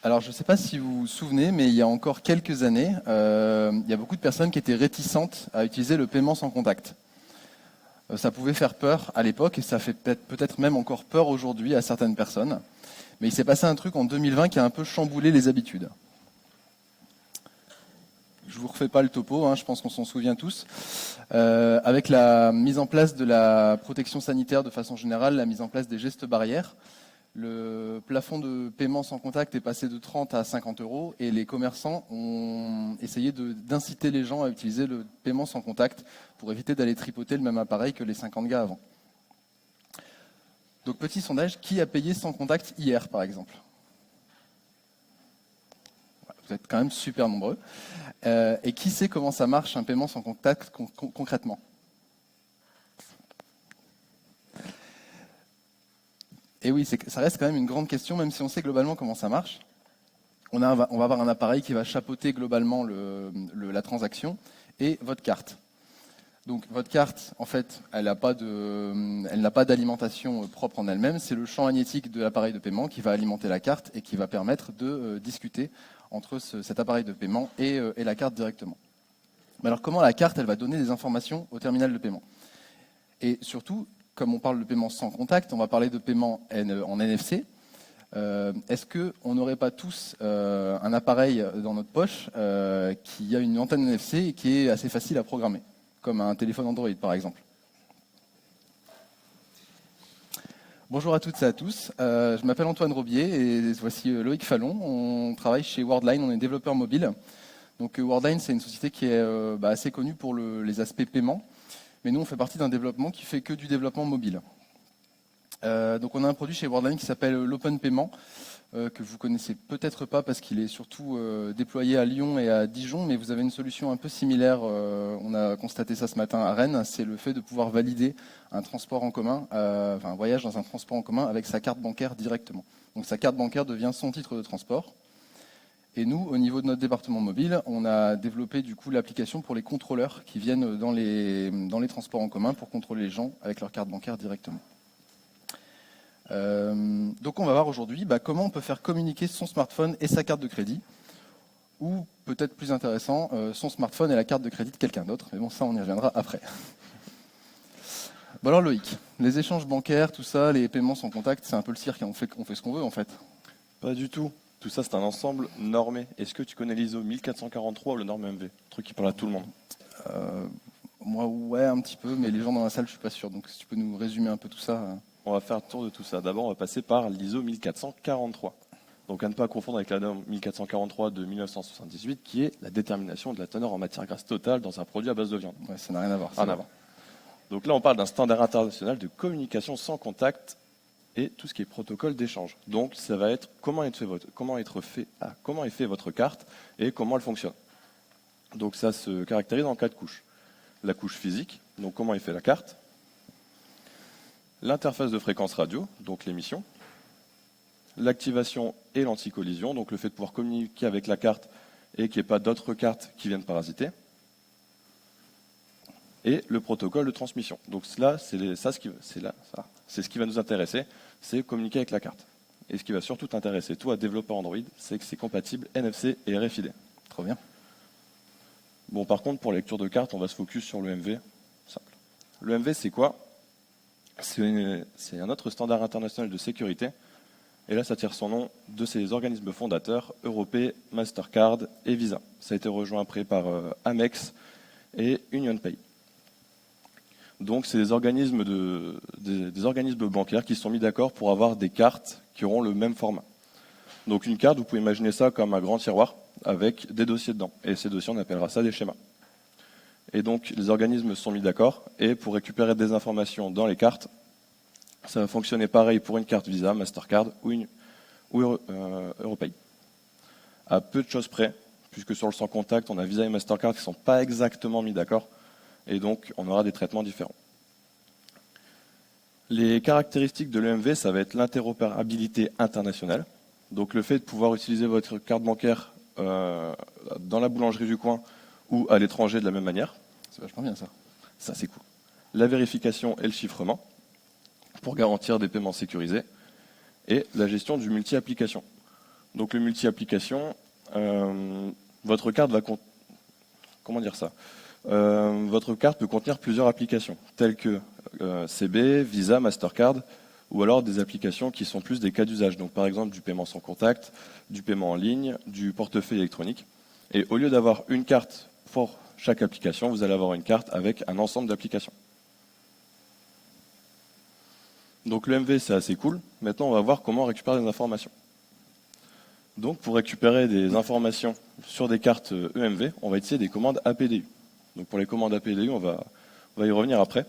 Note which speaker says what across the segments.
Speaker 1: Alors, je ne sais pas si vous vous souvenez, mais il y a encore quelques années, il y a beaucoup de personnes qui étaient réticentes à utiliser le paiement sans contact. Ça pouvait faire peur à l'époque et ça fait peut-être même encore peur aujourd'hui à certaines personnes. Mais il s'est passé un truc en 2020 qui a un peu chamboulé les habitudes. Je vous refais pas le topo, hein, je pense qu'on s'en souvient tous. Avec la mise en place de la protection sanitaire de façon générale, la mise en place des gestes barrières, le plafond de paiement sans contact est passé de 30 à 50 euros et les commerçants ont essayé d'inciter les gens à utiliser le paiement sans contact pour éviter d'aller tripoter le même appareil que les 50 gars avant. Donc petit sondage, qui a payé sans contact hier par exemple? Vous êtes quand même super nombreux. Et qui sait comment ça marche un paiement sans contact concrètement? Et oui, ça reste quand même une grande question, même si on sait globalement comment ça marche. On va avoir un appareil qui va chapeauter globalement la transaction et votre carte. Donc votre carte, en fait, elle n'a pas d'alimentation propre en elle-même. C'est le champ magnétique de l'appareil de paiement qui va alimenter la carte et qui va permettre de discuter entre cet appareil de paiement et la carte directement. Mais alors comment la carte, elle va donner des informations au terminal de paiement? Et surtout, comme on parle de paiement sans contact, on va parler de paiement en NFC. Est-ce qu'on n'aurait pas tous un appareil dans notre poche qui a une antenne NFC et qui est assez facile à programmer, comme un téléphone Android par exemple? Bonjour à toutes et à tous, je m'appelle Antoine Robier et voici Loïc Fallon. On travaille chez Worldline, on est développeur mobile. Donc Worldline, c'est une société qui est assez connue pour les aspects paiement, mais nous on fait partie d'un développement qui fait que du développement mobile. Donc on a un produit chez Worldline qui s'appelle l'Open Payment, que vous connaissez peut-être pas parce qu'il est surtout déployé à Lyon et à Dijon, mais vous avez une solution un peu similaire, on a constaté ça ce matin à Rennes, c'est le fait de pouvoir valider un transport en commun, un voyage dans un transport en commun avec sa carte bancaire directement. Donc sa carte bancaire devient son titre de transport. Et nous, au niveau de notre département mobile, on a développé du coup l'application pour les contrôleurs qui viennent dans les transports en commun pour contrôler les gens avec leur carte bancaire directement. Donc on va voir aujourd'hui comment on peut faire communiquer son smartphone et sa carte de crédit, ou peut-être plus intéressant, son smartphone et la carte de crédit de quelqu'un d'autre, mais bon ça on y reviendra après. Bon alors Loïc, les échanges bancaires, tout ça, les paiements sans contact, c'est un peu le cirque, on fait ce qu'on veut en fait.
Speaker 2: Pas du tout. Tout ça, c'est un ensemble normé. Est-ce que tu connais l'ISO 1443 ou le norme MV? Truc qui parle à tout le monde.
Speaker 1: Moi, ouais, un petit peu, mais les gens dans la salle, je suis pas sûr. Donc, si tu peux nous résumer un peu tout ça.
Speaker 2: On va faire le tour de tout ça. D'abord, on va passer par l'ISO 1443. Donc, à ne pas confondre avec la norme 1443 de 1978, qui est la détermination de la teneur en matière grasse totale dans un produit à base de viande.
Speaker 1: Ouais, ça n'a rien à voir.
Speaker 2: Rien à voir. Donc là, on parle d'un standard international de communication sans contact et tout ce qui est protocole d'échange. Donc, ça va être comment est fait votre carte et comment elle fonctionne. Donc, ça se caractérise en 4 couches. La couche physique, donc comment est fait la carte. L'interface de fréquence radio, donc l'émission. L'activation et l'anti-collision, donc le fait de pouvoir communiquer avec la carte et qu'il n'y ait pas d'autres cartes qui viennent parasiter. Et le protocole de transmission. Donc là, c'est ce qui va nous intéresser, c'est communiquer avec la carte. Et ce qui va surtout t'intéresser, toi, développeur Android, c'est que c'est compatible NFC et RFID.
Speaker 1: Trop bien.
Speaker 2: Bon, par contre, pour la lecture de carte, on va se focus sur le MV. Simple. Le MV, c'est quoi? C'est un autre standard international de sécurité. Et là, ça tire son nom de ses organismes fondateurs, Europay, Mastercard et Visa. Ça a été rejoint après par Amex et UnionPay. Donc, c'est des organismes bancaires qui se sont mis d'accord pour avoir des cartes qui auront le même format. Donc, une carte, vous pouvez imaginer ça comme un grand tiroir avec des dossiers dedans. Et ces dossiers, on appellera ça des schémas. Et donc, les organismes se sont mis d'accord. Et pour récupérer des informations dans les cartes, ça va fonctionner pareil pour une carte Visa, Mastercard ou Europay. À peu de choses près, puisque sur le sans contact, on a Visa et Mastercard qui ne sont pas exactement mis d'accord. Et donc, on aura des traitements différents. Les caractéristiques de l'EMV, ça va être l'interopérabilité internationale. Donc, le fait de pouvoir utiliser votre carte bancaire dans la boulangerie du coin ou à l'étranger de la même manière.
Speaker 1: C'est vachement bien ça.
Speaker 2: Ça, c'est cool. La vérification et le chiffrement pour garantir des paiements sécurisés. Et la gestion du multi-application. Donc le multi-application, votre carte va comment dire ça votre carte peut contenir plusieurs applications, telles que CB, Visa, Mastercard, ou alors des applications qui sont plus des cas d'usage. Donc par exemple du paiement sans contact, du paiement en ligne, du portefeuille électronique. Et au lieu d'avoir une carte pour chaque application, vous allez avoir une carte avec un ensemble d'applications. Donc le MV, c'est assez cool. Maintenant, on va voir comment récupérer des informations. Donc pour récupérer des informations sur des cartes EMV, on va utiliser des commandes APDU. Donc pour les commandes APDU, on va y revenir après.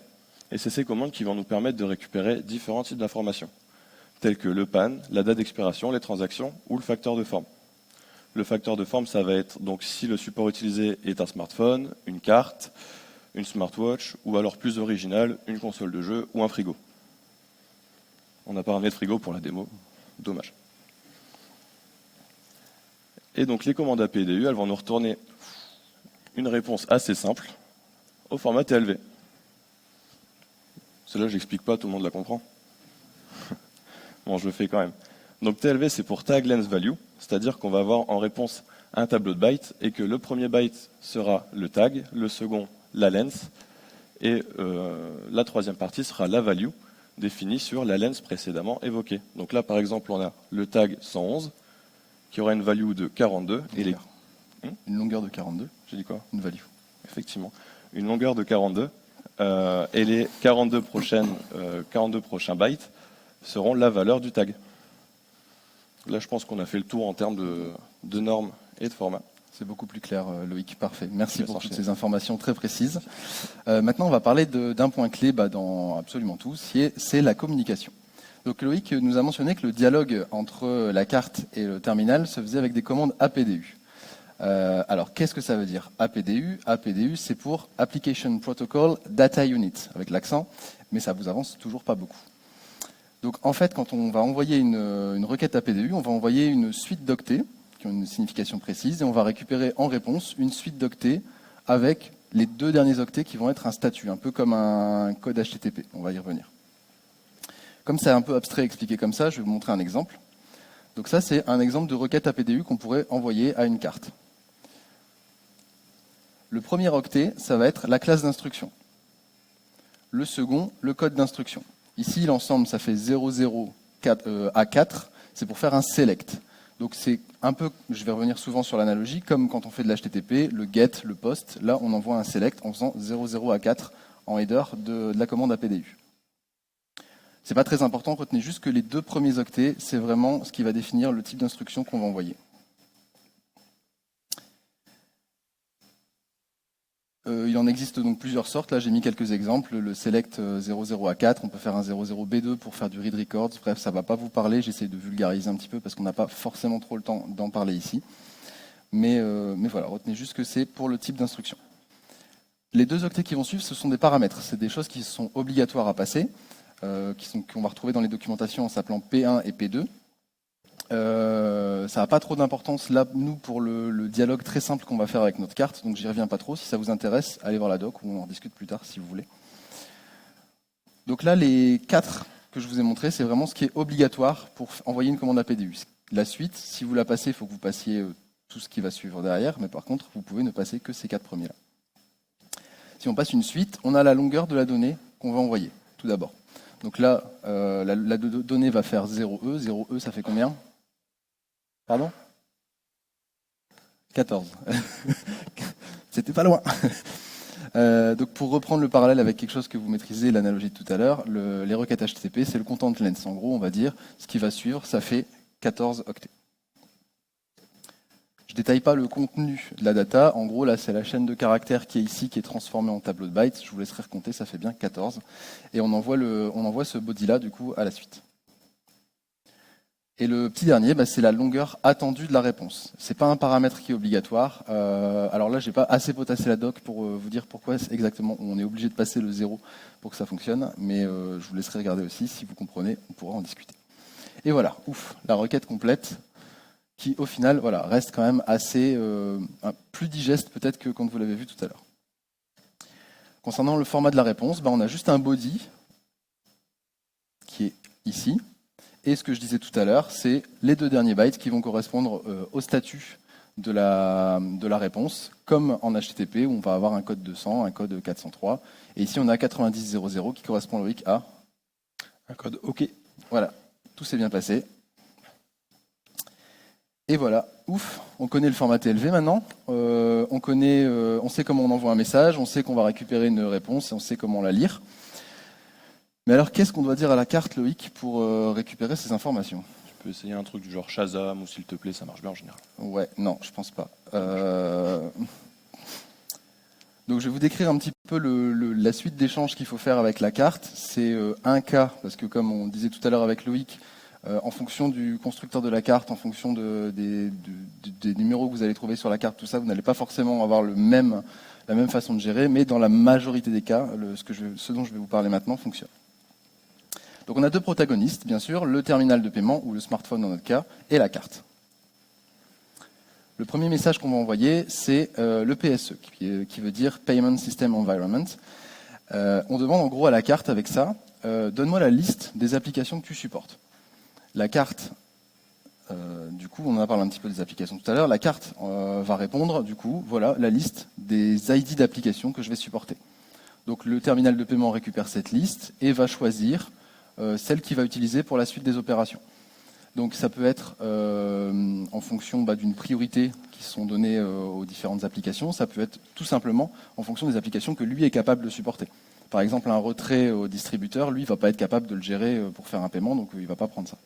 Speaker 2: Et c'est ces commandes qui vont nous permettre de récupérer différents types d'informations, tels que le PAN, la date d'expiration, les transactions ou le facteur de forme. Le facteur de forme, ça va être donc si le support utilisé est un smartphone, une carte, une smartwatch, ou alors plus original, une console de jeu ou un frigo. On n'a pas ramené de frigo pour la démo, dommage. Et donc les commandes APDU, elles vont nous retourner une réponse assez simple au format TLV. Celle-là, je n'explique pas, tout le monde la comprend. Bon, je le fais quand même. Donc TLV, c'est pour Tag Length Value, c'est-à-dire qu'on va avoir en réponse un tableau de bytes et que le premier byte sera le tag, le second la length et la troisième partie sera la value définie sur la length précédemment évoquée. Donc là, par exemple, on a le tag 111 qui aura une value de 42 et les...
Speaker 1: Une longueur de 42.
Speaker 2: J'ai dit quoi?
Speaker 1: Une value.
Speaker 2: Effectivement. Une longueur de 42 et les 42 prochains bytes seront la valeur du tag. Là, je pense qu'on a fait le tour en termes de normes et de format.
Speaker 1: C'est beaucoup plus clair, Loïc. Parfait. Merci pour toutes ces informations très précises. Maintenant, on va parler d'un point clé dans absolument tout, c'est la communication. Donc Loïc nous a mentionné que le dialogue entre la carte et le terminal se faisait avec des commandes APDU. Alors, qu'est-ce que ça veut dire APDU, APDU, c'est pour Application Protocol Data Unit, avec l'accent, mais ça vous avance toujours pas beaucoup. Donc, en fait, quand on va envoyer une requête APDU, on va envoyer une suite d'octets, qui ont une signification précise, et on va récupérer en réponse une suite d'octets avec les 2 derniers octets qui vont être un statut, un peu comme un code HTTP. On va y revenir. Comme c'est un peu abstrait expliqué comme ça, je vais vous montrer un exemple. Donc ça, c'est un exemple de requête APDU qu'on pourrait envoyer à une carte. Le premier octet, ça va être la classe d'instruction. Le second, le code d'instruction. Ici, l'ensemble, ça fait 00 à 4, c'est pour faire un select. Donc c'est un peu, je vais revenir souvent sur l'analogie, comme quand on fait de l'HTTP, le get, le post, là on envoie un select en faisant 00 à 4 en header de la commande APDU. C'est pas très important, retenez juste que les 2 premiers octets, c'est vraiment ce qui va définir le type d'instruction qu'on va envoyer. Il en existe donc plusieurs sortes. Là, j'ai mis quelques exemples. Le select 00 à 4, on peut faire un 00B2 pour faire du read records. Bref, ça ne va pas vous parler. J'essaie de vulgariser un petit peu parce qu'on n'a pas forcément trop le temps d'en parler ici. Mais voilà, retenez juste que c'est pour le type d'instruction. Les 2 octets qui vont suivre, ce sont des paramètres. C'est des choses qui sont obligatoires à passer, qu'on va retrouver dans les documentations en s'appelant P1 et P2. Ça n'a pas trop d'importance là, nous, pour le dialogue très simple qu'on va faire avec notre carte, donc j'y reviens pas trop. Si ça vous intéresse, allez voir la doc ou on en discute plus tard si vous voulez. Donc là, les 4 que je vous ai montrés, c'est vraiment ce qui est obligatoire pour envoyer une commande APDU. La suite, si vous la passez, il faut que vous passiez tout ce qui va suivre derrière, mais par contre, vous pouvez ne passer que ces 4 premiers-là. Si on passe une suite, on a la longueur de la donnée qu'on va envoyer, tout d'abord. Donc là, la donnée va faire 0E. 0E, ça fait combien ? Pardon ? 14. C'était pas loin. Donc pour reprendre le parallèle avec quelque chose que vous maîtrisez, l'analogie de tout à l'heure, les requêtes HTTP, c'est le content length. En gros, on va dire, ce qui va suivre, ça fait 14 octets. Je ne détaille pas le contenu de la data. En gros, là, c'est la chaîne de caractères qui est ici, qui est transformée en tableau de bytes. Je vous laisserai recompter, ça fait bien 14. Et on envoie ce body-là, du coup, à la suite. Et le petit dernier, c'est la longueur attendue de la réponse. Ce n'est pas un paramètre qui est obligatoire. Alors là, je n'ai pas assez potassé la doc pour vous dire pourquoi exactement on est obligé de passer le 0 pour que ça fonctionne. Mais je vous laisserai regarder aussi. Si vous comprenez, on pourra en discuter. Et voilà, la requête complète qui, au final, reste quand même assez plus digeste peut-être que quand vous l'avez vu tout à l'heure. Concernant le format de la réponse, on a juste un body qui est ici. Et ce que je disais tout à l'heure, c'est les 2 derniers bytes qui vont correspondre au statut de la réponse, comme en HTTP où on va avoir un code 200, un code 403. Et ici, on a 90.00 qui correspond logique à
Speaker 2: un code OK.
Speaker 1: Voilà, tout s'est bien passé. Et voilà, ouf, on connaît le format TLV maintenant. On sait comment on envoie un message, on sait qu'on va récupérer une réponse et on sait comment la lire. Mais alors, qu'est-ce qu'on doit dire à la carte, Loïc, pour récupérer ces informations ?
Speaker 2: Tu peux essayer un truc du genre Shazam ou s'il te plaît, ça marche bien en général.
Speaker 1: Ouais, non, je pense pas. Donc je vais vous décrire un petit peu la suite d'échanges qu'il faut faire avec la carte. C'est un cas, parce que comme on disait tout à l'heure avec Loïc, en fonction du constructeur de la carte, en fonction des numéros que vous allez trouver sur la carte, tout ça, vous n'allez pas forcément avoir la même façon de gérer, mais dans la majorité des cas, ce dont je vais vous parler maintenant fonctionne. Donc on a 2 protagonistes, bien sûr, le terminal de paiement, ou le smartphone dans notre cas, et la carte. Le premier message qu'on va envoyer, c'est le PSE, qui veut dire Payment System Environment. On demande en gros à la carte avec ça, donne-moi la liste des applications que tu supportes. La carte, du coup, on en a parlé un petit peu des applications tout à l'heure, la carte va répondre, du coup, voilà la liste des ID d'applications que je vais supporter. Donc le terminal de paiement récupère cette liste et va choisir celle qu'il va utiliser pour la suite des opérations. Donc ça peut être en fonction d'une priorité qui sont données aux différentes applications, ça peut être tout simplement en fonction des applications que lui est capable de supporter. Par exemple, un retrait au distributeur, lui, ne va pas être capable de le gérer pour faire un paiement, donc il ne va pas prendre ça.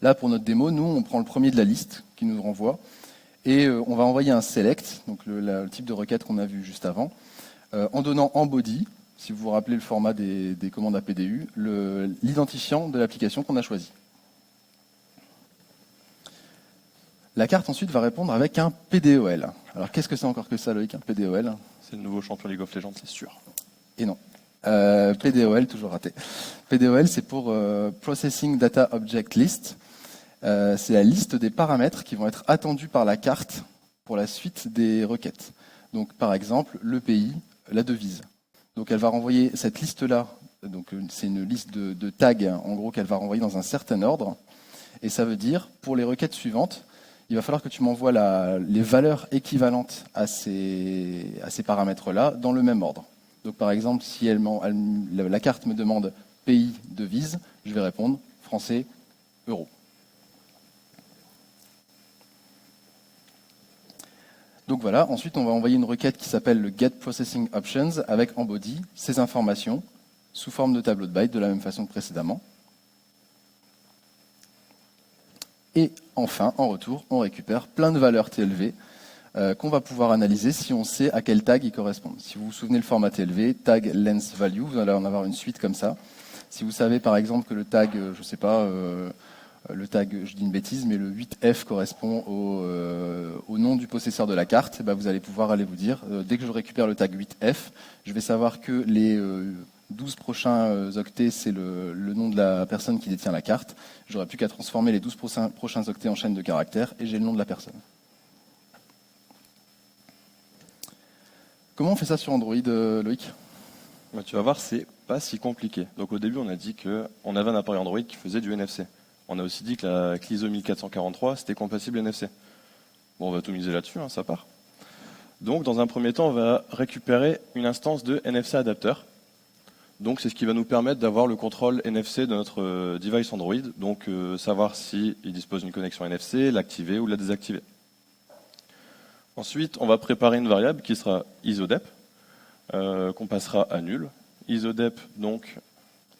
Speaker 1: Là, pour notre démo, nous, on prend le premier de la liste qui nous renvoie, et on va envoyer un select, donc le type de requête qu'on a vu juste avant, en donnant en body, si vous vous rappelez le format des commandes APDU, l'identifiant de l'application qu'on a choisi. La carte ensuite va répondre avec un PDOL. Alors qu'est-ce que c'est encore que ça, Loïc, un PDOL ?
Speaker 2: C'est le nouveau champion League of Legends, c'est sûr.
Speaker 1: Et non. PDOL, toujours raté. PDOL, c'est pour Processing Data Object List. C'est la liste des paramètres qui vont être attendus par la carte pour la suite des requêtes. Donc par exemple, le pays, la devise. Donc elle va renvoyer cette liste-là, donc c'est une liste de tags, en gros, qu'elle va renvoyer dans un certain ordre. Et ça veut dire, pour les requêtes suivantes, il va falloir que tu m'envoies les valeurs équivalentes à ces paramètres-là dans le même ordre. Donc par exemple, si la carte me demande pays, devise, je vais répondre français, euro. Donc voilà, ensuite on va envoyer une requête qui s'appelle le Get Processing Options avec en body ces informations sous forme de tableau de bytes de la même façon que précédemment. Et enfin, en retour, on récupère plein de valeurs TLV qu'on va pouvoir analyser si on sait à quel tag ils correspondent. Si vous vous souvenez le format TLV, tag length value, vous allez en avoir une suite comme ça. Si vous savez par exemple que le tag, je ne sais pas, le tag, je dis une bêtise, mais le 8F correspond au nom du possesseur de la carte, vous allez pouvoir aller vous dire, dès que je récupère le tag 8F, je vais savoir que les 12 prochains octets, c'est le nom de la personne qui détient la carte. J'aurais plus qu'à transformer les 12 prochains octets en chaîne de caractères et j'ai le nom de la personne. Comment on fait ça sur Android, Loïc ?
Speaker 2: Tu vas voir, c'est pas si compliqué. Donc au début, on a dit qu'on avait un appareil Android qui faisait du NFC. On a aussi dit que l'ISO 1443, c'était compatible NFC. Bon, on va tout miser là-dessus, ça part. Donc dans un premier temps, on va récupérer une instance de NFC adapteur. Donc c'est ce qui va nous permettre d'avoir le contrôle NFC de notre device Android, donc savoir s'il dispose d'une connexion NFC, l'activer ou la désactiver. Ensuite, on va préparer une variable qui sera isodep, qu'on passera à nul. Isodep, donc...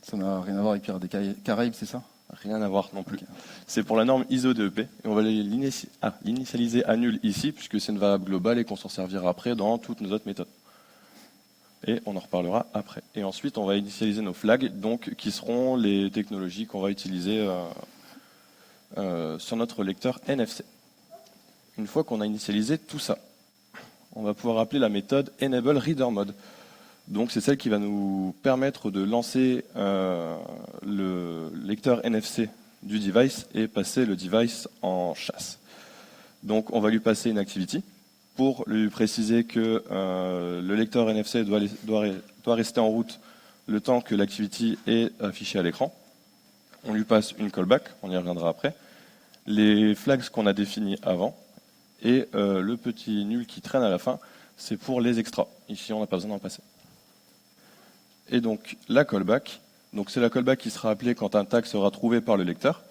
Speaker 1: Ça n'a rien à voir avec Pirates des Caraïbes, c'est ça ?
Speaker 2: Rien à voir non plus. Okay. C'est pour la norme ISO DEP. Et on va l'initialiser à nul ici, puisque c'est une variable globale et qu'on s'en servira après dans toutes nos autres méthodes. Et on en reparlera après. Et ensuite, on va initialiser nos flags, donc, qui seront les technologies qu'on va utiliser sur notre lecteur NFC. Une fois qu'on a initialisé tout ça, on va pouvoir appeler la méthode EnableReaderMode. Donc c'est celle qui va nous permettre de lancer le lecteur NFC du device et passer le device en chasse. Donc on va lui passer une activity pour lui préciser que le lecteur NFC doit rester en route le temps que l'activity est affichée à l'écran. On lui passe une callback, on y reviendra après, les flags qu'on a définis avant, et le petit nul qui traîne à la fin, c'est pour les extras. Ici, on n'a pas besoin d'en passer. Et donc, la callback, c'est la callback qui sera appelée quand un tag sera trouvé par le lecteur.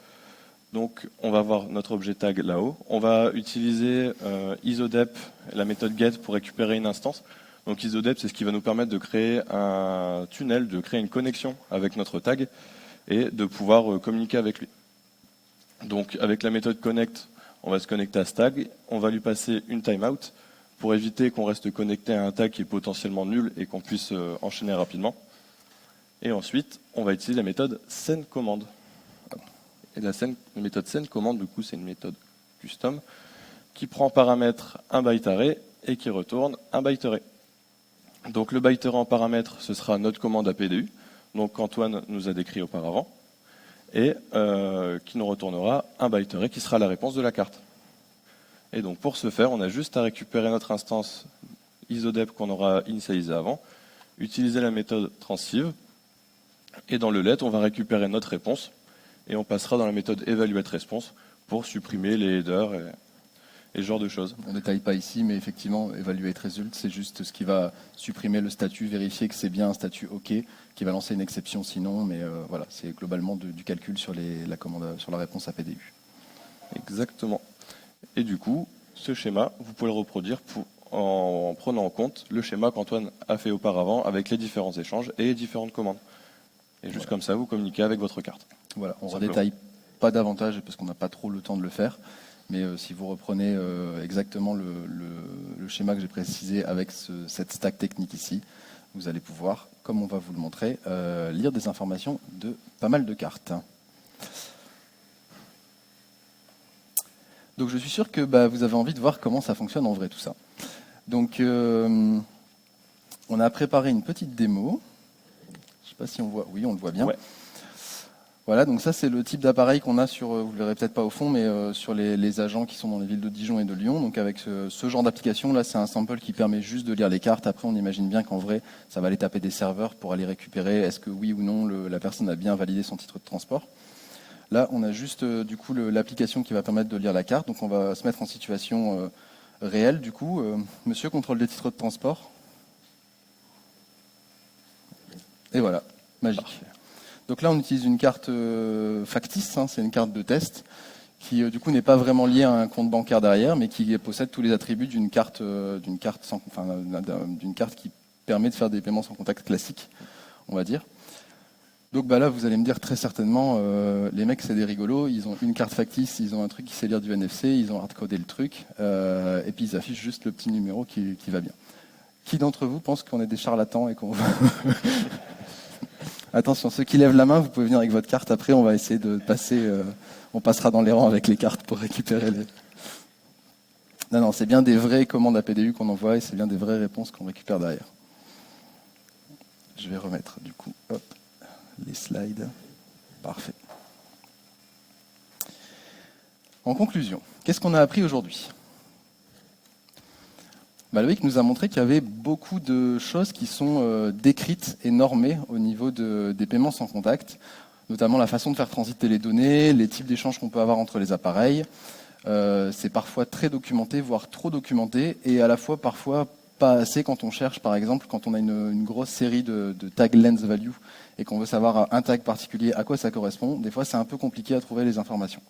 Speaker 2: Donc, on va voir notre objet tag là-haut. On va utiliser isodep, la méthode get, pour récupérer une instance. Donc, isodep, c'est ce qui va nous permettre de créer un tunnel, de créer une connexion avec notre tag et de pouvoir communiquer avec lui. Donc, avec la méthode connect, on va se connecter à ce tag. On va lui passer une timeout pour éviter qu'on reste connecté à un tag qui est potentiellement nul et qu'on puisse enchaîner rapidement. Et ensuite, on va utiliser la méthode sendCommand. Et la méthode sendCommand, du coup, c'est une méthode custom qui prend en paramètre un byte array et qui retourne un byte array. Donc le byte array en paramètre, ce sera notre commande APDU, donc qu'Antoine nous a décrit auparavant, et qui nous retournera un byte array qui sera la réponse de la carte. Et donc pour ce faire, on a juste à récupérer notre instance isodep qu'on aura initialisée avant, utiliser la méthode transive, et dans le let, on va récupérer notre réponse, et on passera dans la méthode evaluateResponse pour supprimer les headers et ce genre de choses.
Speaker 1: On ne détaille pas ici, mais effectivement, evaluateResult, c'est juste ce qui va supprimer le statut, vérifier que c'est bien un statut OK, qui va lancer une exception sinon, mais voilà, c'est globalement du calcul sur la réponse APDU.
Speaker 2: Exactement. Et du coup, ce schéma, vous pouvez le reproduire en prenant en compte le schéma qu'Antoine a fait auparavant avec les différents échanges et les différentes commandes. Et juste comme ça, vous communiquez avec votre carte.
Speaker 1: Voilà, on ne redétaille pas davantage parce qu'on n'a pas trop le temps de le faire. Mais si vous reprenez exactement le schéma que j'ai précisé avec cette stack technique ici, vous allez pouvoir, comme on va vous le montrer, lire des informations de pas mal de cartes. Donc je suis sûr que vous avez envie de voir comment ça fonctionne en vrai tout ça. Donc on a préparé une petite démo. Je ne sais pas si on voit. Oui, on le voit bien.
Speaker 2: Ouais.
Speaker 1: Voilà, donc ça c'est le type d'appareil qu'on a sur, vous le verrez peut-être pas au fond, mais sur les agents qui sont dans les villes de Dijon et de Lyon. Donc avec ce genre d'application, là c'est un sample qui permet juste de lire les cartes. Après on imagine bien qu'en vrai, ça va aller taper des serveurs pour aller récupérer est-ce que oui ou non la personne a bien validé son titre de transport. Là on a juste du coup l'application qui va permettre de lire la carte. Donc on va se mettre en situation réelle du coup. Monsieur, contrôle des titres de transport. Et voilà, magique. Parfait. Donc là, on utilise une carte factice, c'est une carte de test, qui du coup n'est pas vraiment liée à un compte bancaire derrière, mais qui possède tous les attributs d'une carte qui permet de faire des paiements sans contact classiques, on va dire. Donc là, vous allez me dire très certainement, les mecs, c'est des rigolos, ils ont une carte factice, ils ont un truc qui sait lire du NFC, ils ont hardcodé le truc, et puis ils affichent juste le petit numéro qui va bien. Qui d'entre vous pense qu'on est des charlatans et qu'on va... Attention, ceux qui lèvent la main, vous pouvez venir avec votre carte. Après, on va essayer de passer. On passera dans les rangs avec les cartes pour récupérer les. Non, c'est bien des vraies commandes APDU qu'on envoie et c'est bien des vraies réponses qu'on récupère derrière. Je vais remettre du coup, les slides. Parfait. En conclusion, qu'est-ce qu'on a appris aujourd'hui ? Loïc nous a montré qu'il y avait beaucoup de choses qui sont décrites et normées au niveau des paiements sans contact, notamment la façon de faire transiter les données, les types d'échanges qu'on peut avoir entre les appareils. C'est parfois très documenté, voire trop documenté, et à la fois parfois pas assez quand on cherche, par exemple, quand on a une grosse série de tags lens value et qu'on veut savoir un tag particulier à quoi ça correspond. Des fois, c'est un peu compliqué à trouver les informations.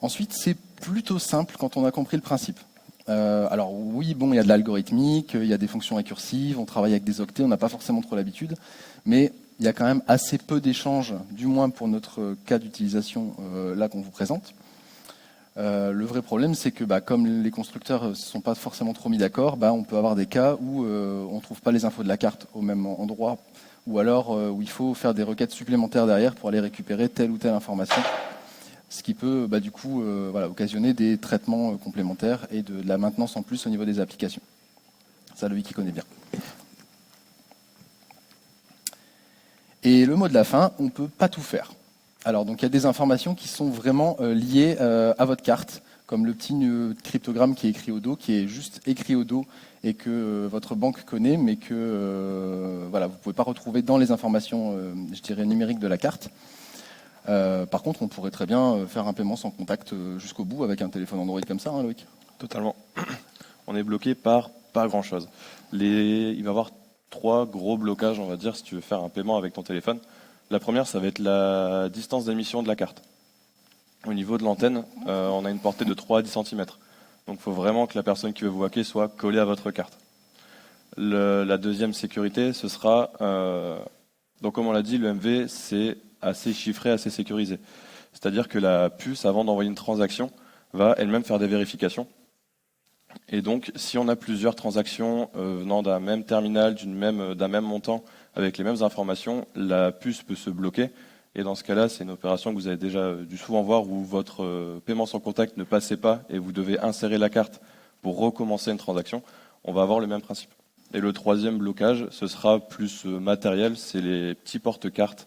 Speaker 1: Ensuite, c'est plutôt simple quand on a compris le principe. Alors oui, il y a de l'algorithmique, il y a des fonctions récursives, on travaille avec des octets, on n'a pas forcément trop l'habitude, mais il y a quand même assez peu d'échanges, du moins pour notre cas d'utilisation là qu'on vous présente. Le vrai problème, c'est que comme les constructeurs ne se sont pas forcément trop mis d'accord, on peut avoir des cas où on ne trouve pas les infos de la carte au même endroit, ou alors où il faut faire des requêtes supplémentaires derrière pour aller récupérer telle ou telle information. Ce qui peut occasionner des traitements complémentaires et de la maintenance en plus au niveau des applications. Ça, Loïc qui connaît bien. Et le mot de la fin, on ne peut pas tout faire. Alors, donc, il y a des informations qui sont vraiment liées à votre carte, comme le petit cryptogramme qui est écrit au dos, qui est juste écrit au dos et que votre banque connaît, mais que voilà, vous ne pouvez pas retrouver dans les informations, je dirais, numériques de la carte. Par contre, on pourrait très bien faire un paiement sans contact jusqu'au bout avec un téléphone Android comme ça, hein, Loïc.
Speaker 2: Totalement. On est bloqué par pas grand-chose. Il va y avoir 3 gros blocages, on va dire, si tu veux faire un paiement avec ton téléphone. La première, ça va être la distance d'émission de la carte. Au niveau de l'antenne, on a une portée de 3 à 10 cm. Donc il faut vraiment que la personne qui veut vous hacker soit collée à votre carte. La deuxième sécurité, ce sera... donc comme on l'a dit, le MV, c'est assez chiffré, assez sécurisé. C'est-à-dire que la puce, avant d'envoyer une transaction, va elle-même faire des vérifications. Et donc, si on a plusieurs transactions venant d'un même terminal, d'un même montant, avec les mêmes informations, la puce peut se bloquer. Et dans ce cas-là, c'est une opération que vous avez déjà dû souvent voir où votre paiement sans contact ne passait pas et vous devez insérer la carte pour recommencer une transaction. On va avoir le même principe. Et le troisième blocage, ce sera plus matériel, c'est les petits porte-cartes,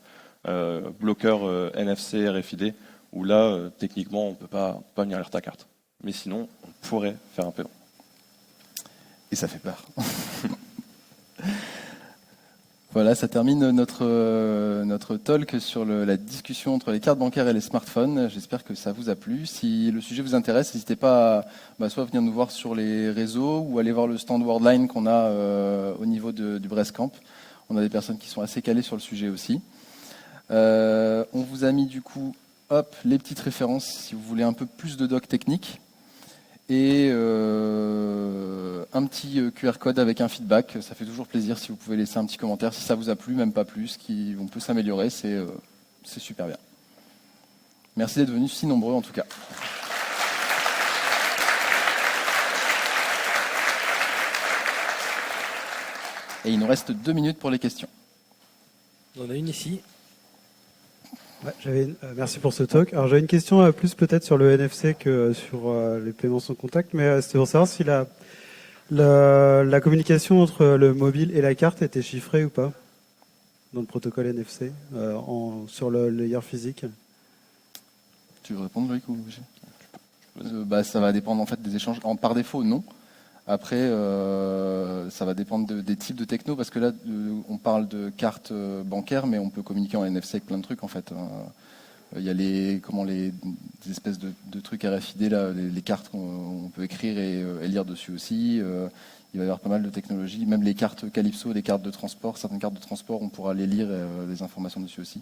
Speaker 2: bloqueurs NFC, RFID, où là, techniquement, on ne peut pas venir lire ta carte. Mais sinon, on pourrait faire un paiement.
Speaker 1: Et ça fait peur. Voilà, ça termine notre talk sur la discussion entre les cartes bancaires et les smartphones. J'espère que ça vous a plu. Si le sujet vous intéresse, n'hésitez pas à soit venir nous voir sur les réseaux ou aller voir le stand Worldline qu'on a au niveau du Brestcamp. On a des personnes qui sont assez calées sur le sujet aussi. On vous a mis du coup les petites références si vous voulez un peu plus de doc technique. Et un petit QR code avec un feedback. Ça fait toujours plaisir si vous pouvez laisser un petit commentaire si ça vous a plu, même pas plus, on peut s'améliorer, c'est super bien. Merci d'être venus si nombreux en tout cas. Et il nous reste 2 minutes pour les questions.
Speaker 3: On en a une ici.
Speaker 4: Ouais, merci pour ce talk. Alors j'avais une question plus peut-être sur le NFC que sur les paiements sans contact, mais c'était pour savoir si la communication entre le mobile et la carte était chiffrée ou pas dans le protocole NFC sur le layer physique.
Speaker 1: Tu veux répondre, Loïc, ou ça va dépendre en fait des échanges. Par défaut, non. Après, ça va dépendre des types de techno, parce que là, on parle de cartes bancaires, mais on peut communiquer en NFC avec plein de trucs, en fait. Il y a des espèces de trucs RFID, là, les cartes qu'on peut écrire et lire dessus aussi. Il va y avoir pas mal de technologies. Même les cartes Calypso, des cartes de transport, certaines cartes de transport, on pourra les lire et des informations dessus aussi.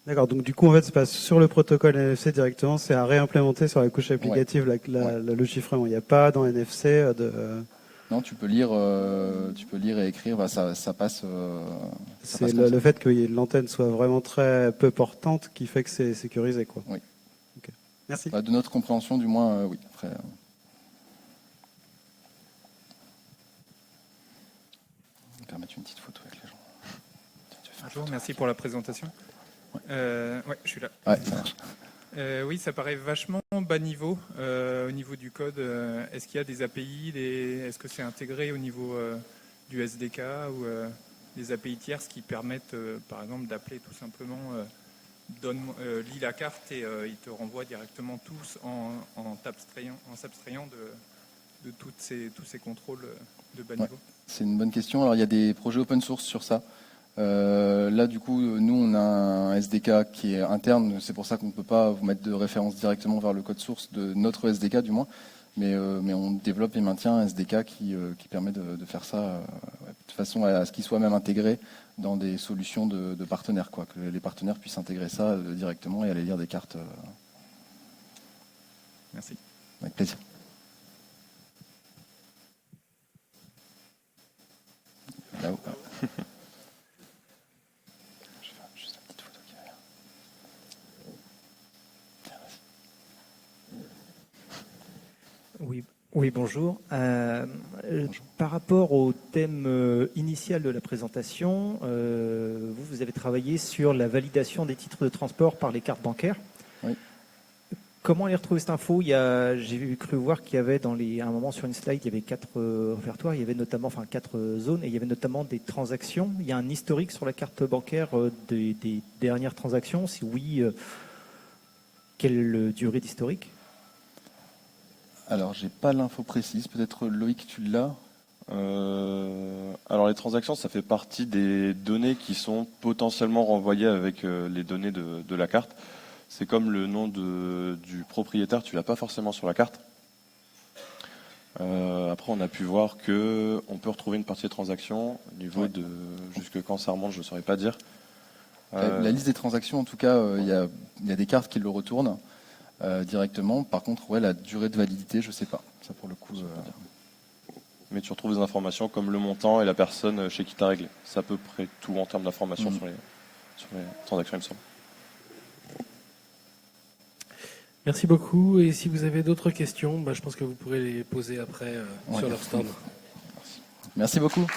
Speaker 4: D'accord, donc du coup, en fait, c'est pas sur le protocole NFC directement, c'est à réimplémenter sur la couche applicative le chiffrement. Il n'y a pas dans NFC
Speaker 1: Non, tu peux lire et écrire, ça passe.
Speaker 4: C'est le fait que l'antenne soit vraiment très peu portante qui fait que c'est sécurisé, quoi.
Speaker 1: Oui.
Speaker 4: Okay. Merci.
Speaker 1: De notre compréhension, du moins, oui. Après, on va permettre une petite photo avec les gens.
Speaker 5: Bonjour, merci pour la présentation. Ouais, je suis là.
Speaker 1: Ouais, ça marche.
Speaker 5: Oui, ça paraît vachement bas niveau au niveau du code. Est-ce qu'il y a des API est-ce que c'est intégré au niveau du SDK ou des API tierces qui permettent, par exemple, d'appeler tout simplement lis la carte et il te renvoie directement tous en s'abstrayant de tous ces contrôles de bas niveau.
Speaker 1: C'est une bonne question. Alors, il y a des projets open source sur ça. Là, du coup, nous, on a un SDK qui est interne. C'est pour ça qu'on ne peut pas vous mettre de référence directement vers le code source de notre SDK, du moins. Mais on développe et maintient un SDK qui permet de faire ça de façon à ce qu'il soit même intégré dans des solutions de partenaires, quoi, que les partenaires puissent intégrer ça directement et aller lire des cartes.
Speaker 5: Merci.
Speaker 1: Avec plaisir. Là-haut.
Speaker 3: Oui, bonjour. Par rapport au thème initial de la présentation, vous avez travaillé sur la validation des titres de transport par les cartes bancaires.
Speaker 1: Oui.
Speaker 3: Comment aller retrouver cette info ? J'ai cru voir qu'il y avait à un moment sur une slide, il y avait 4 répertoires, il y avait notamment 4 zones et il y avait notamment des transactions. Il y a un historique sur la carte bancaire des dernières transactions. Si oui, quelle durée d'historique ?
Speaker 1: Alors, j'ai pas l'info précise. Peut-être Loïc, tu l'as.
Speaker 2: Alors les transactions, ça fait partie des données qui sont potentiellement renvoyées avec les données de la carte. C'est comme le nom du propriétaire, tu l'as pas forcément sur la carte. Après, on a pu voir que on peut retrouver une partie des transactions au niveau de jusque quand ça remonte, je ne saurais pas dire.
Speaker 1: La liste des transactions, en tout cas, il y a des cartes qui le retournent directement. Par contre, ouais, la durée de validité, je sais pas. Ça, pour le coup.
Speaker 2: Mais tu retrouves des informations comme le montant et la personne chez qui tu as réglé. C'est à peu près tout en termes d'informations sur les transactions, il me semble.
Speaker 6: Merci beaucoup. Et si vous avez d'autres questions, je pense que vous pourrez les poser après sur leur stand.
Speaker 1: Merci beaucoup.